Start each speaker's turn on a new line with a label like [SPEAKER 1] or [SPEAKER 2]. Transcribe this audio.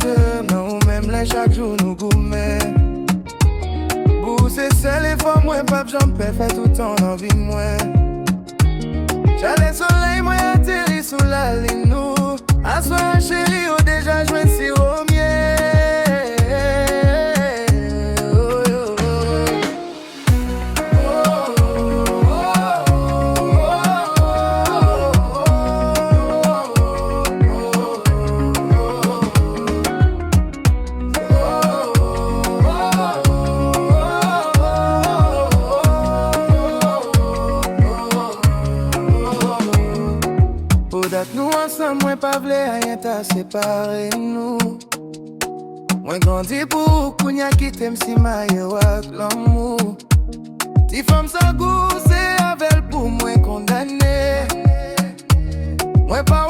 [SPEAKER 1] souhaite, non, même là chaque jour nous gourmet. Pour c'est seul et fort, moi, pas j'en peux faire tout le temps dans vie, moi. J'allais soleil, moi, atterri sous la ligne, nous. À soir, chérie, oh, déjà, joué si au miel. Nous ensemble, moi pas vle rien t'a séparé nous. Moi grandi pour kounya qui t'aime si maille ak l'amour. Ti femme sa goût c'est avec pour moi condamné. Moi pas